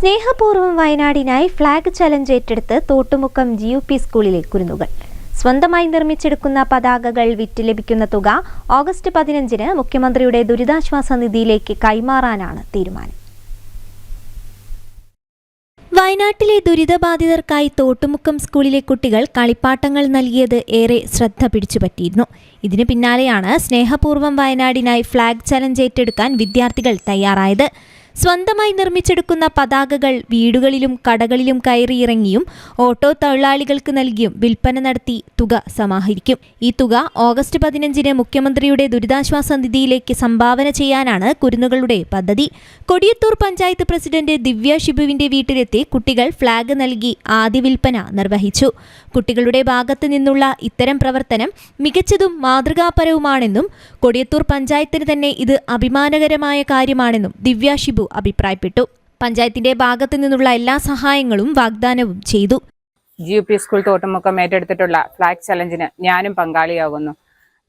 സ്നേഹപൂർവ്വം വയനാടിനായി flag challenge ഏറ്റെടുത്ത് Thottumukkam GUP സ്കൂളിലെ കുരുന്നുകൾ. സ്വന്തമായി നിർമ്മിച്ചെടുക്കുന്ന പതാകകൾ വിറ്റ് ലഭിക്കുന്ന തുക ഓഗസ്റ്റ് 15-ന് മുഖ്യമന്ത്രിയുടെ ദുരിതാശ്വാസ നിധിയിലേക്ക് കൈമാറാനാണ് തീരുമാനം. വയനാട്ടിലെ ദുരിതബാധിതർക്കായി തോട്ടുമുക്കം സ്കൂളിലെ കുട്ടികൾ കളിപ്പാട്ടങ്ങൾ നൽകിയത് ഏറെ ശ്രദ്ധ പിടിച്ചുപറ്റിയിരുന്നു. ഇതിനു പിന്നാലെയാണ് സ്നേഹപൂർവ്വം വയനാടിനായി ഫ്ലാഗ് ചലഞ്ച് ഏറ്റെടുക്കാൻ വിദ്യാർത്ഥികൾ തയ്യാറായത്. സ്വന്തമായി നിർമ്മിച്ചെടുക്കുന്ന പതാകകൾ വീടുകളിലും കടകളിലും കയറിയിറങ്ങിയും ഓട്ടോ തൊഴിലാളികൾക്ക് നൽകിയും വിൽപ്പന നടത്തി തുക സമാഹരിക്കും. ഈ തുക ഓഗസ്റ്റ് 15-ന് മുഖ്യമന്ത്രിയുടെ ദുരിതാശ്വാസ നിധിയിലേക്ക് സംഭാവന ചെയ്യാനാണ് കുരുന്നുകളുടെ പദ്ധതി. കൊടിയത്തൂർ പഞ്ചായത്ത് പ്രസിഡന്റ് ദിവ്യ ഷിബുവിന്റെ വീട്ടിലെത്തി കുട്ടികൾ ഫ്ലാഗ് നൽകി ആദ്യ വിൽപ്പന നിർവഹിച്ചു. കുട്ടികളുടെ ഭാഗത്തു നിന്നുള്ള ഇത്തരം പ്രവർത്തനം മികച്ചതും മാതൃകാപരവുമാണെന്നും കൊടിയത്തൂർ പഞ്ചായത്തിന് തന്നെ ഇത് അഭിമാനകരമായ കാര്യമാണെന്നും ദിവ്യ ഷിബു അഭിപ്രായപ്പെട്ടു. പഞ്ചായത്തിന്റെ ഭാഗത്തു നിന്നുള്ള എല്ലാ സഹായങ്ങളും വാഗ്ദാനവും ചെയ്തു. GUP സ്കൂൾ തോട്ടുമുക്കം ഏറ്റെടുത്തിട്ടുള്ള ഫ്ലാഗ് ചലഞ്ചിന് ഞാനും പങ്കാളിയാകുന്നു.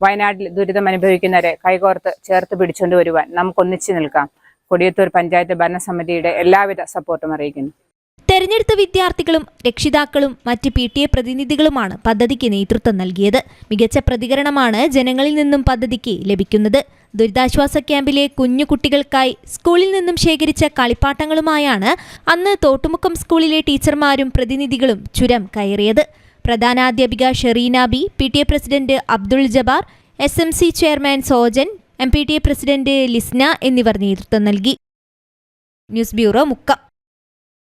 വയനാട്ടിൽ ദുരിതം അനുഭവിക്കുന്നവരെ കൈകോർത്ത് ചേർത്ത് പിടിച്ചുകൊണ്ട് വരുവാൻ നമുക്കൊന്നിച്ചു നിൽക്കാം. കൊടിയത്തൂർ പഞ്ചായത്ത് ഭരണസമിതിയുടെ എല്ലാവിധ സപ്പോർട്ടും അറിയിക്കുന്നു. തെരഞ്ഞെടുത്ത വിദ്യാർത്ഥികളും രക്ഷിതാക്കളും മറ്റ് PTA പ്രതിനിധികളുമാണ് പദ്ധതിക്ക് നേതൃത്വം നൽകിയത്. മികച്ച പ്രതികരണമാണ് ജനങ്ങളിൽ നിന്നും പദ്ധതിക്ക് ലഭിക്കുന്നത്. ദുരിതാശ്വാസ ക്യാമ്പിലെ കുഞ്ഞു കുട്ടികൾക്കായി സ്കൂളിൽ നിന്നും ശേഖരിച്ച കളിപ്പാട്ടങ്ങളുമായാണ് അന്ന് തോട്ടുമുക്കം സ്കൂളിലെ ടീച്ചർമാരും പ്രതിനിധികളും ചുരം കയറിയത്. പ്രധാനാധ്യാപിക Sherina B, PTA president Abdul Jabbar, SMC chairman Sojan, MPTA president Lisna എന്നിവർ നേതൃത്വം നൽകി. News bureau, Mukkam.